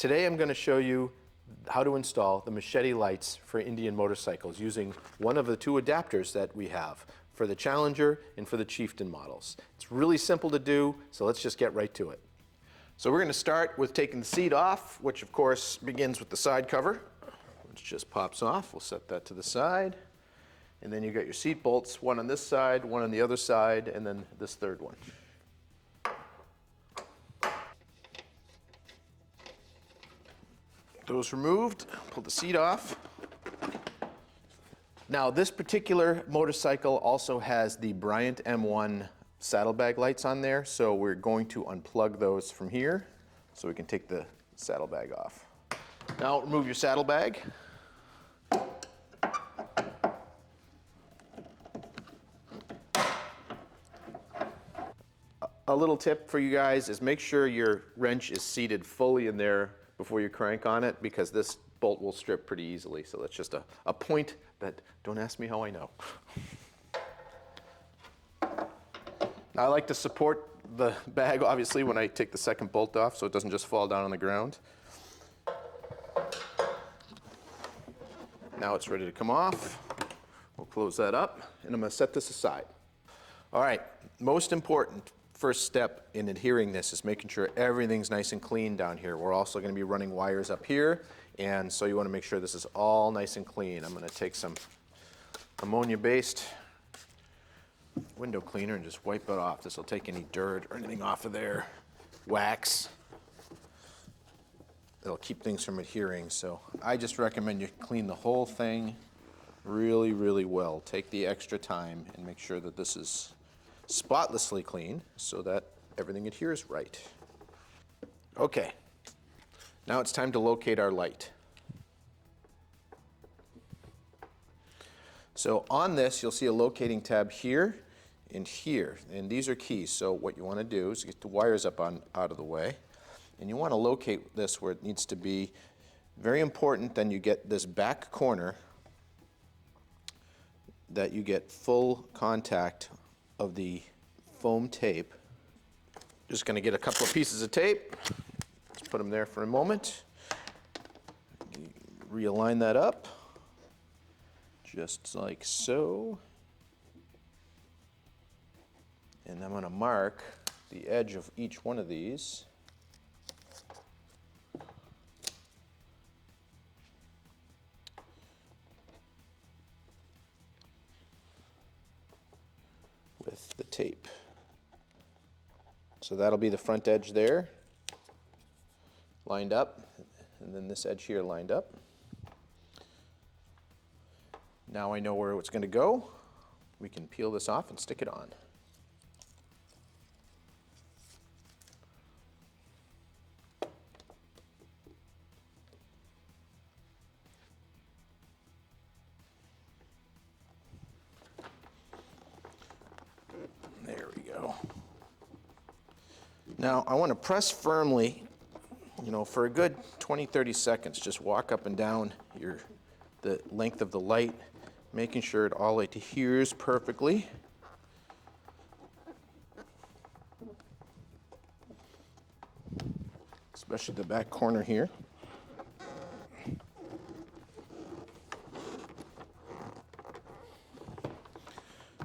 Today I'm going to show you how to install the Machete Lights for Indian motorcycles using one of the two adapters that we have for the Challenger and for the Chieftain models. It's really simple to do, so let's just get right to it. So we're going to start with taking the seat off, which of course begins with the side cover, which just pops off. We'll set that to the side. And then you've got your seat bolts, one on this side, one on the other side, and then this third one. Those removed, pull the seat off. Now this particular motorcycle also has the Bryant M1 saddlebag lights on there, so we're going to unplug those from here so we can take the saddlebag off. Now remove your saddlebag. A little tip for you guys is make sure your wrench is seated fully in there before you crank on it, because this bolt will strip pretty easily. So that's just a point that, don't ask me how I know. Now I like to support the bag obviously when I take the second bolt off so it doesn't just fall down on the ground. Now it's ready to come off. We'll close that up and I'm going to set this aside. All right, most important first step in adhering this is making sure everything's nice and clean down here. We're also going to be running wires up here, and so you want to make sure this is all nice and clean. I'm going to take some ammonia-based window cleaner and just wipe it off. This will take any dirt or anything off of there, wax. It'll keep things from adhering, so I just recommend you clean the whole thing really, really well. Take the extra time and make sure that this is spotlessly clean so that everything adheres right. Okay, now it's time to locate our light. So on this you'll see a locating tab here and here, and these are keys. So what you want to do is get the wires up out of the way, and you want to locate this where it needs to be. Very important then you get this back corner, that you get full contact of the foam tape. Just going to get a couple of pieces of tape. Let's put them there for a moment. Realign that up, just like so. And I'm going to mark the edge of each one of these. With the tape. So that'll be the front edge there, lined up, and then this edge here lined up. Now I know where it's going to go. We can peel this off and stick it on. There we go. Now I want to press firmly, for a good 20-30 seconds. Just walk up and down the length of the light, making sure it all adheres perfectly. Especially the back corner here.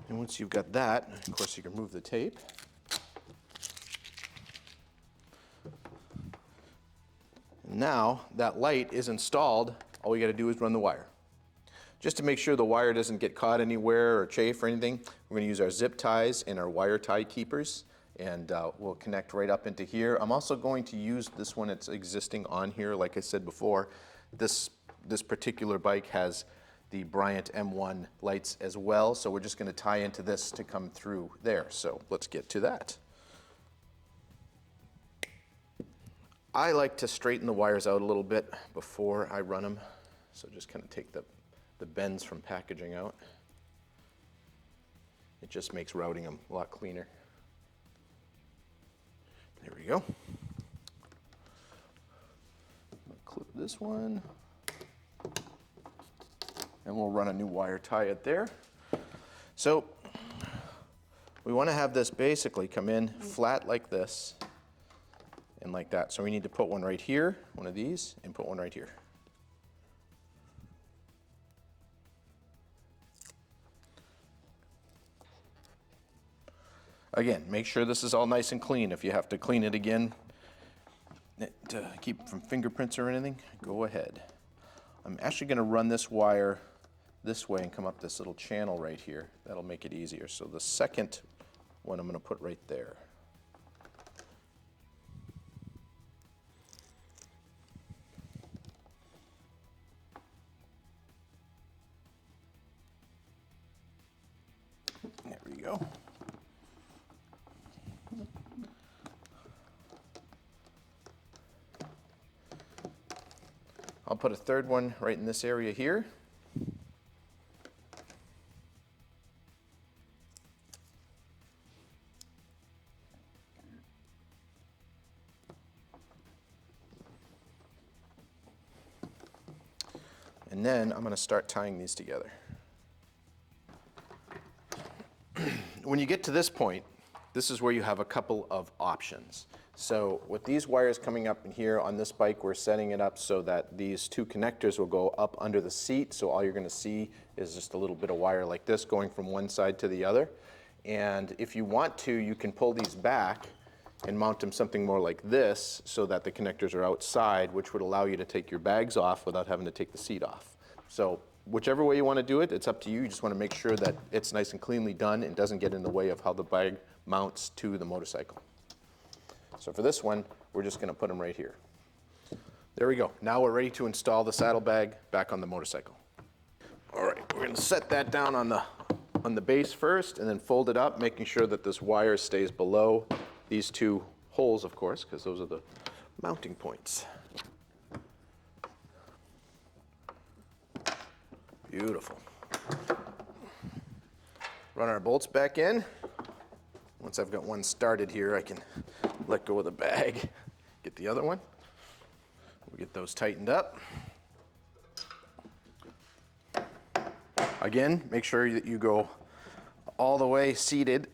And once you've got that, of course you can remove the tape. And now that light is installed, all we got to do is run the wire. Just to make sure the wire doesn't get caught anywhere or chafe or anything, we're going to use our zip ties and our wire tie keepers, and we'll connect right up into here. I'm also going to use this one that's existing on here. Like I said before, this particular bike has the Bryant M1 lights as well, so we're just going to tie into this to come through there. So let's get to that. I like to straighten the wires out a little bit before I run them, so just kind of take the bends from packaging out. It just makes routing them a lot cleaner. There we go. I'll clip this one. And we'll run a new wire tie it there. So we want to have this basically come in flat like this, and like that. So we need to put one right here, one of these, and put one right here. Again, make sure this is all nice and clean. If you have to clean it again to keep from fingerprints or anything, go ahead. I'm actually going to run this wire this way and come up this little channel right here. That'll make it easier. So the second one I'm going to put right there. There we go. I'll put a third one right in this area here. And then I'm going to start tying these together. When you get to this point, this is where you have a couple of options. So with these wires coming up in here on this bike, we're setting it up so that these two connectors will go up under the seat. So all you're going to see is just a little bit of wire like this going from one side to the other. And if you want to, you can pull these back and mount them something more like this so that the connectors are outside, which would allow you to take your bags off without having to take the seat off. So whichever way you want to do it, it's up to you. You just want to make sure that it's nice and cleanly done and doesn't get in the way of how the bag mounts to the motorcycle. So for this one, we're just going to put them right here. There we go. Now we're ready to install the saddlebag back on the motorcycle. All right, we're going to set that down on the base first and then fold it up, making sure that this wire stays below these two holes, of course, because those are the mounting points. Beautiful. Run our bolts back in. Once I've got one started here, I can let go of the bag, get the other one. We'll get those tightened up. Again, make sure that you go all the way seated.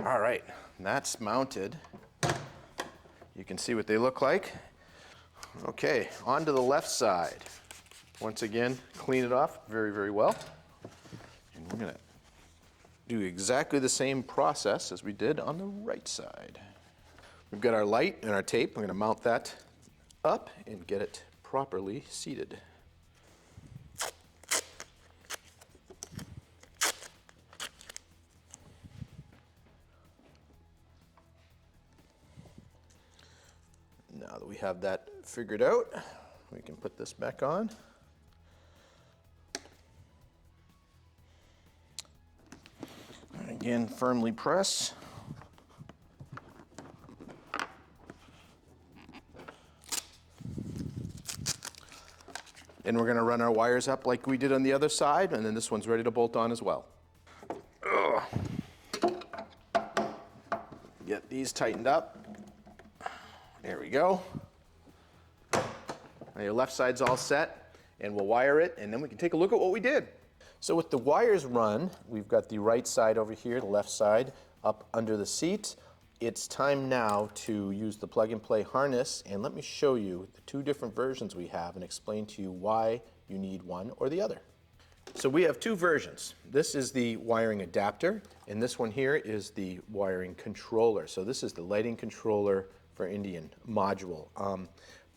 All right, that's mounted. You can see what they look like. Okay, on to the left side. Once again, clean it off very, very well. And we're going to do exactly the same process as we did on the right side. We've got our light and our tape. We're going to mount that up and get it properly seated. Now that we have that figured out, we can put this back on. And again, firmly press. And we're going to run our wires up like we did on the other side, and then this one's ready to bolt on as well. Get these tightened up. There we go. Now your left side's all set, and we'll wire it, and then we can take a look at what we did. So with the wires run, we've got the right side over here, the left side up under the seat. It's time now to use the plug-and-play harness, and let me show you the two different versions we have and explain to you why you need one or the other. So we have two versions. This is the wiring adapter, and this one here is the wiring controller. So this is the lighting controller for Indian module.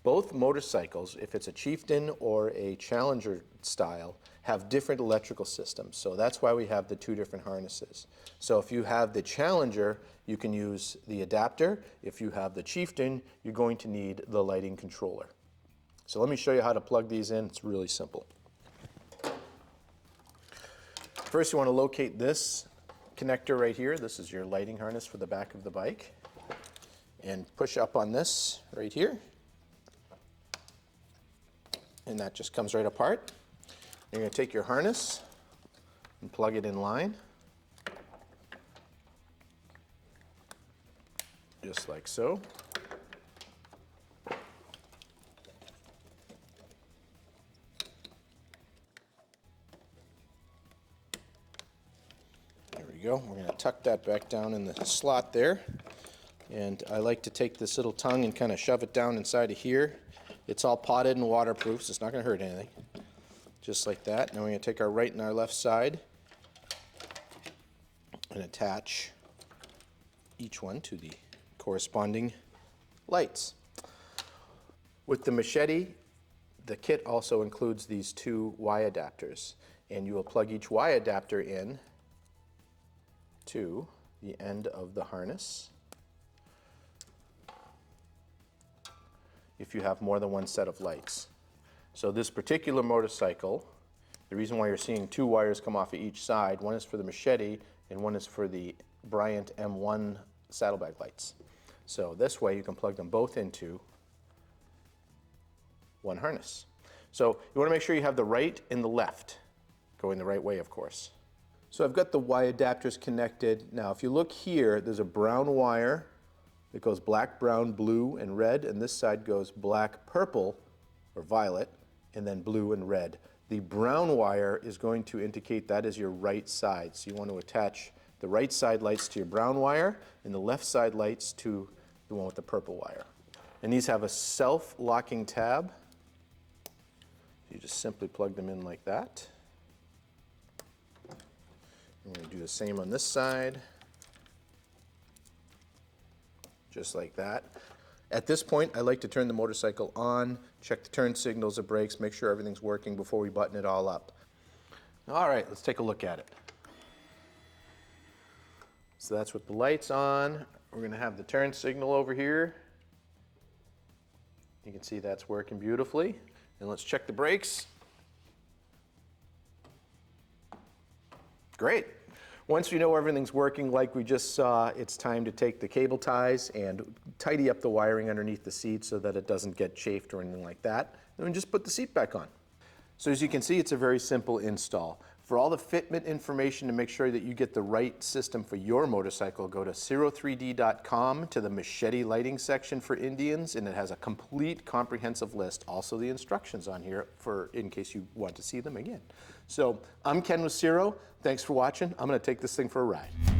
Both motorcycles, if it's a Chieftain or a Challenger style, have different electrical systems. So that's why we have the two different harnesses. So if you have the Challenger, you can use the adapter. If you have the Chieftain, you're going to need the lighting controller. So let me show you how to plug these in. It's really simple. First, you want to locate this connector right here. This is your lighting harness for the back of the bike. And push up on this right here. And that just comes right apart. You're going to take your harness and plug it in line. Just like so. go. We're going to tuck that back down in the slot there. And I like to take this little tongue and kind of shove it down inside of here. It's all potted and waterproof, so it's not going to hurt anything. Just like that. Now we're going to take our right and our left side and attach each one to the corresponding lights. With the Machete, the kit also includes these two Y adapters, and you will plug each Y adapter in to the end of the harness if you have more than one set of lights. So this particular motorcycle, the reason why you're seeing two wires come off of each side, one is for the Machete and one is for the Bryant M1 saddlebag lights. So this way you can plug them both into one harness. So you want to make sure you have the right and the left going the right way, of course. So I've got the Y adapters connected. Now if you look here, there's a brown wire that goes black, brown, blue, and red, and this side goes black, purple, or violet, and then blue and red. The brown wire is going to indicate that is your right side. So you want to attach the right side lights to your brown wire and the left side lights to the one with the purple wire. And these have a self-locking tab. You just simply plug them in like that. I'm going to do the same on this side. Just like that. At this point, I like to turn the motorcycle on, check the turn signals, the brakes, make sure everything's working before we button it all up. All right, let's take a look at it. So that's with the lights on. We're going to have the turn signal over here. You can see that's working beautifully. And let's check the brakes. Great. Once we know everything's working like we just saw, it's time to take the cable ties and tidy up the wiring underneath the seat so that it doesn't get chafed or anything like that. And then just put the seat back on. So as you can see, it's a very simple install. For all the fitment information to make sure that you get the right system for your motorcycle, go to Ciro3D.com to the Machete lighting section for Indians, and it has a complete comprehensive list. Also the instructions on here for in case you want to see them again. So I'm Ken with Ciro. Thanks for watching. I'm going to take this thing for a ride.